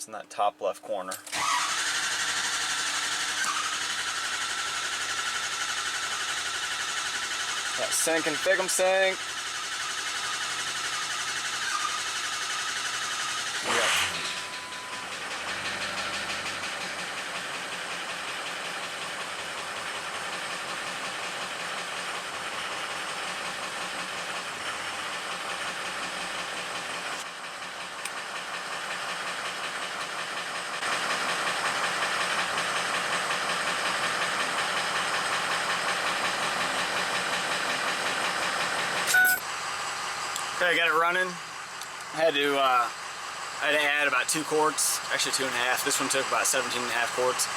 It's in that top left corner. That sink and thick 'em sink. Okay, I got it running. I had to add about 2 quarts, actually 2.5. This one took about 17.5 quarts.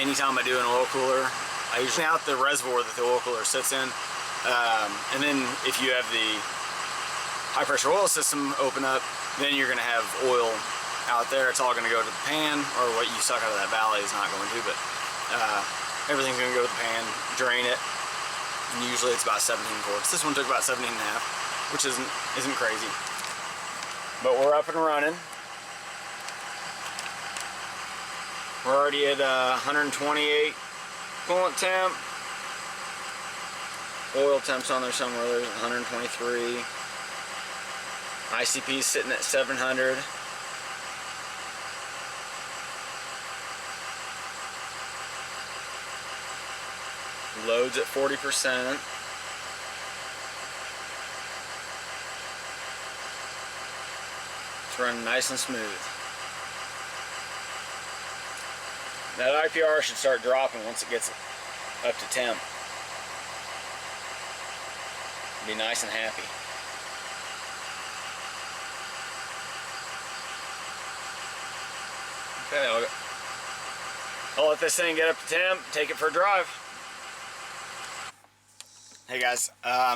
Anytime I do an oil cooler, I usually out the reservoir that the oil cooler sits in. And then if you have the high pressure oil system open up, then you're gonna have oil out there. It's all gonna go to the pan, or what you suck out of that valley is not going to, but everything's gonna go to the pan, drain it. And usually it's about 17 quarts. This one took about 17.5, which isn't crazy. But we're up and running. We're already at 128 coolant temp. Oil temp's on there somewhere. There's 123. ICP's sitting at 700. Loads at 40%. It's running nice and smooth. That IPR should start dropping once it gets up to temp. Be nice and happy. Okay, I'll let this thing get up to temp, take it for a drive. Hey guys,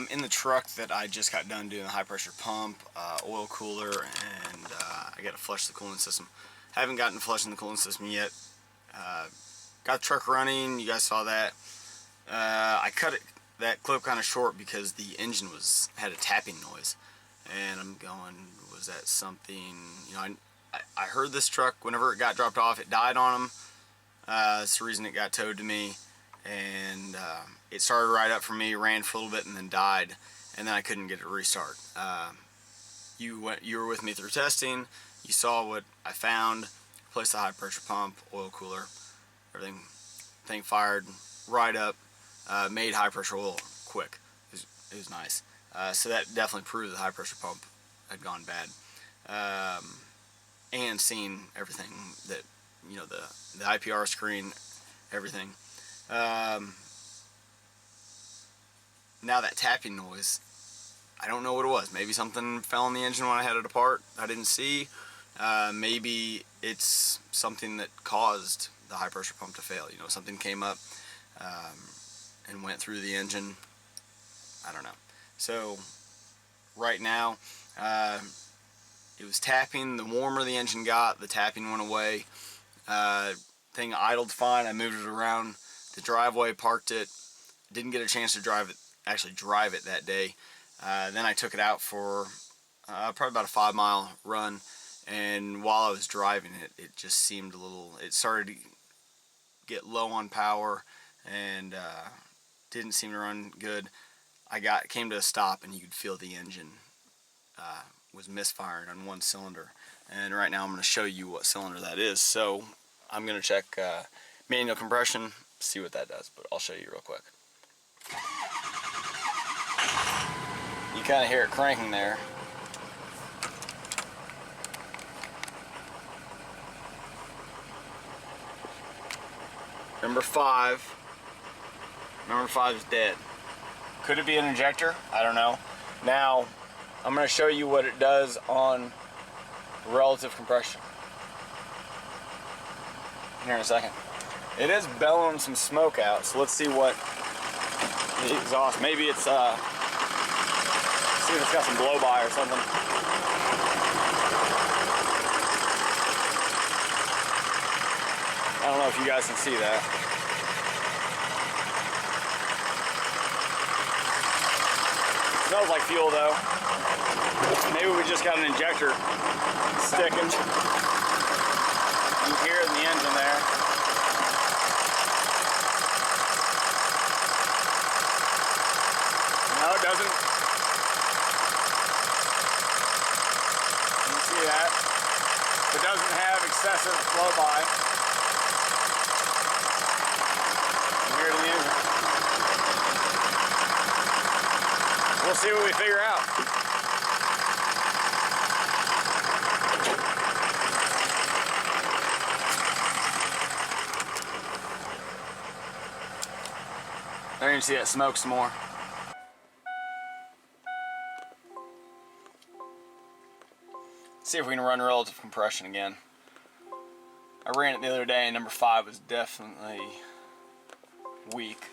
in the truck that I just got done doing the high pressure pump, oil cooler, and I got to flush the cooling system. Haven't gotten to flushing the cooling system yet. Got the truck running, you guys saw that. I cut that clip kind of short because the engine had a tapping noise. And I'm going, was that something, you know, I heard this truck, whenever it got dropped off, it died on them. That's the reason it got towed to me. And it started right up for me, ran for a little bit, and then died, and then I couldn't get it to restart. You were with me through testing. You saw what I found. Replaced the high pressure pump, oil cooler, everything fired right up. Made high pressure oil quick. It was nice. So that definitely proved the high pressure pump had gone bad. And seeing everything that, you know, the IPR screen, everything. Now that tapping noise, I don't know what it was. Maybe something fell in the engine when I had it apart I didn't see. Maybe it's something that caused the high pressure pump to fail. You know, something came up and went through the engine. I don't know. So right now it was tapping. The warmer the engine got, the tapping went away. Thing idled fine. I moved it around the driveway, parked it. Didn't get a chance to drive it that day. Then I took it out for probably about a 5-mile run, and while I was driving it, it just seemed it started to get low on power and didn't seem to run good. Came to a stop, and you could feel the engine was misfiring on one cylinder. And right now I'm going to show you what cylinder that is. So I'm going to check manual compression, see what that does, but I'll show you real quick. You kind of hear it cranking there. Number 5 is dead. Could it be an injector? I don't know. Now I'm going to show you what it does on relative compression here in a second. It is bellowing some smoke out, so let's see what the exhaust. Maybe it's see if it's got some blow by or something. I don't know if you guys can see that. Smells like fuel though. Maybe we just got an injector sticking. You can hear it in the engine there. No, it doesn't. You can see that. It doesn't have excessive flow by. You can hear it in the engine. We'll see what we figure out. There you can see that smoke some more. See if we can run relative compression again. I ran it the other day and number 5 was definitely weak.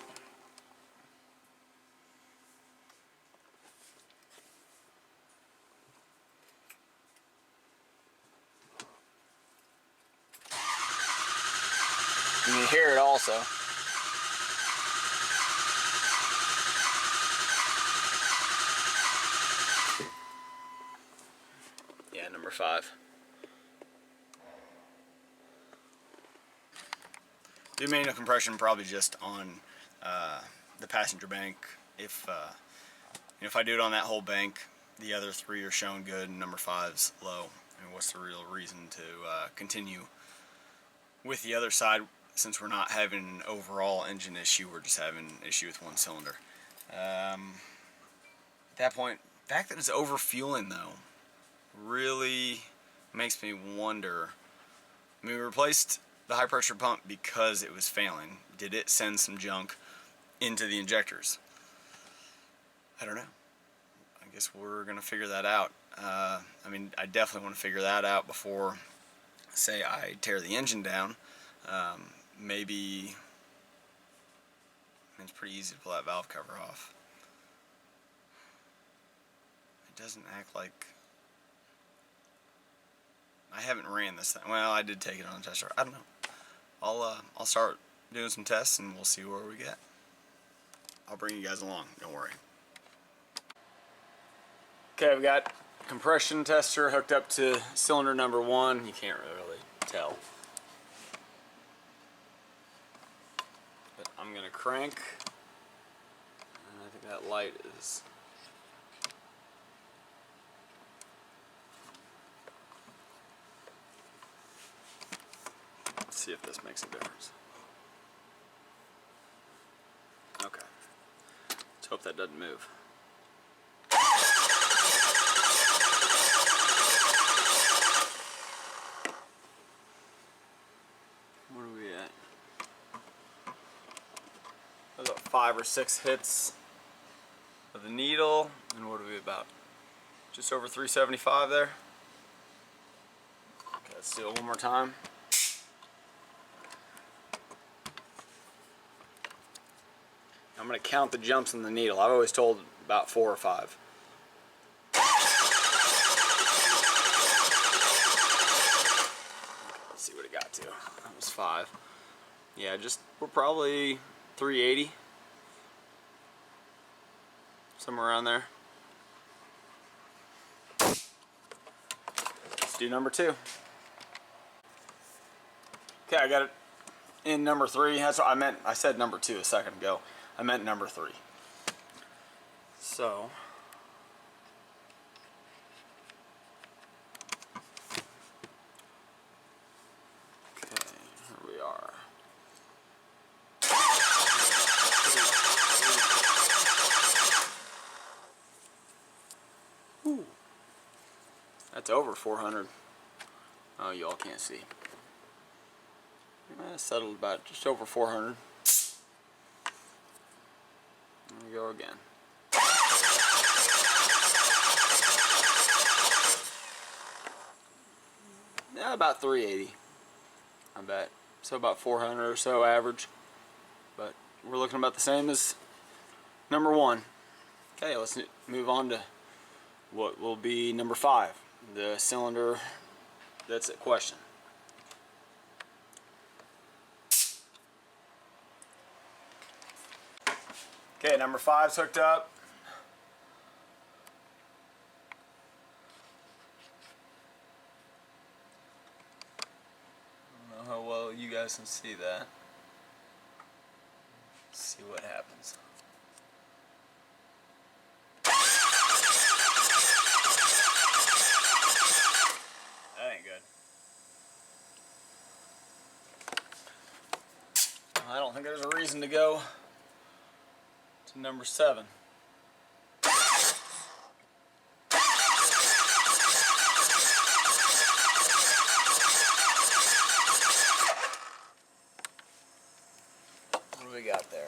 You can hear it also. Yeah, number 5. Do manual compression probably just on the passenger bank. If I do it on that whole bank, the other 3 are showing good and number 5's low. And what's the real reason to continue with the other side? Since we're not having an overall engine issue, we're just having an issue with one cylinder. At that point, the fact that it's overfueling though really makes me wonder. I mean, we replaced the high pressure pump because it was failing. Did it send some junk into the injectors? I don't know. I guess we're gonna figure that out. I mean, I definitely want to figure that out before, say, I tear the engine down. Maybe, I mean, it's pretty easy to pull that valve cover off. It doesn't act like, I haven't ran this thing. Well, I did take it on a test drive. I don't know. I'll start doing some tests and we'll see where we get. I'll bring you guys along, don't worry. Okay, we got compression tester hooked up to cylinder number 1. You can't really tell. But I'm gonna crank, and I think that light is let's see if this makes a difference. Okay. Let's hope that doesn't move. What are we at? About 5 or 6 hits of the needle, and what are we about? Just over 375 there. Okay, let's do it one more time. I'm going to count the jumps in the needle. I've always told about 4 or 5. Let's see what it got to. That was 5. Yeah, we're probably 380. Somewhere around there. Let's do number 2. Okay, I got it in number 3. That's what I meant. I said number 2 a second ago. I meant number 3. So, okay, here we are. Ooh. That's over 400. Oh, y'all can't see. Settled about just over 400. There we go again. Yeah, about 380, I bet. So about 400 or so average. But we're looking about the same as number 1. Okay, let's move on to what will be number 5, the cylinder that's at question. Okay, number 5's hooked up. guys can see that. Let's see what happens. That ain't good. I don't think there's a reason to go to number 7. What do we got there?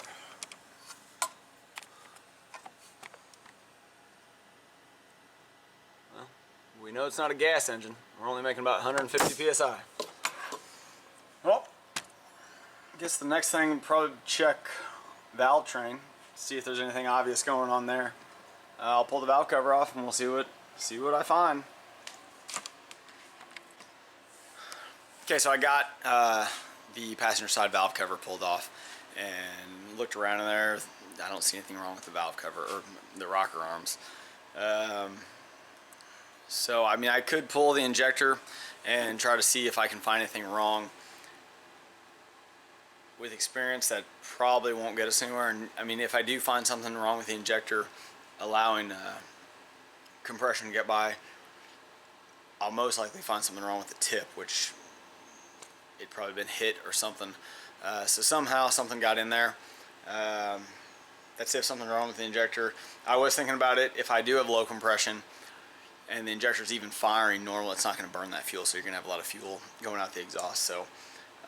Well, we know it's not a gas engine. We're only making about 150 psi. Well, I guess the next thing, probably check valve train, see if there's anything obvious going on there. I'll pull the valve cover off and we'll see what I find. Okay, so I got the passenger side valve cover pulled off and looked around in there. I don't see anything wrong with the valve cover or the rocker arms. So I mean, I could pull the injector and try to see if I can find anything wrong. With experience, that probably won't get us anywhere. And I mean, if I do find something wrong with the injector allowing compression to get by, I'll most likely find something wrong with the tip, which it probably been hit or something. So somehow something got in there. That's if something's wrong with the injector. I was thinking about it. If I do have low compression and the injector's even firing normal, it's not going to burn that fuel, so you're going to have a lot of fuel going out the exhaust. So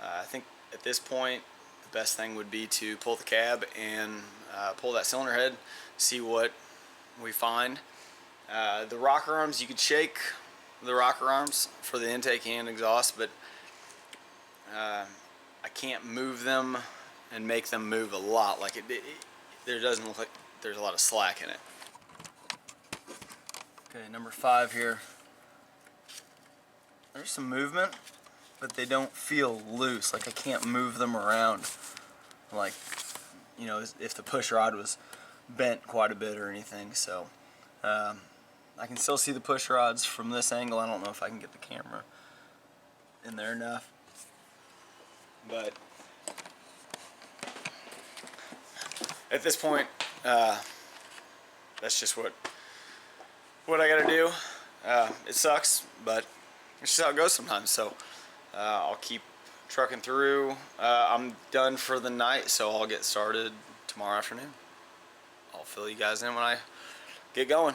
I think at this point, the best thing would be to pull the cab and pull that cylinder head, see what we find. The rocker arms, you could shake the rocker arms for the intake and exhaust, but I can't move them and make them move a lot. Like there doesn't look like there's a lot of slack in it. Okay, number 5 here. There's some movement, but they don't feel loose. Like I can't move them around. Like, you know, if the push rod was bent quite a bit or anything. So I can still see the push rods from this angle. I don't know if I can get the camera in there enough. But at this point, that's just what I gotta do. It sucks, but it's just how it goes sometimes. So I'll keep trucking through. I'm done for the night, so I'll get started tomorrow afternoon. I'll fill you guys in when I get going.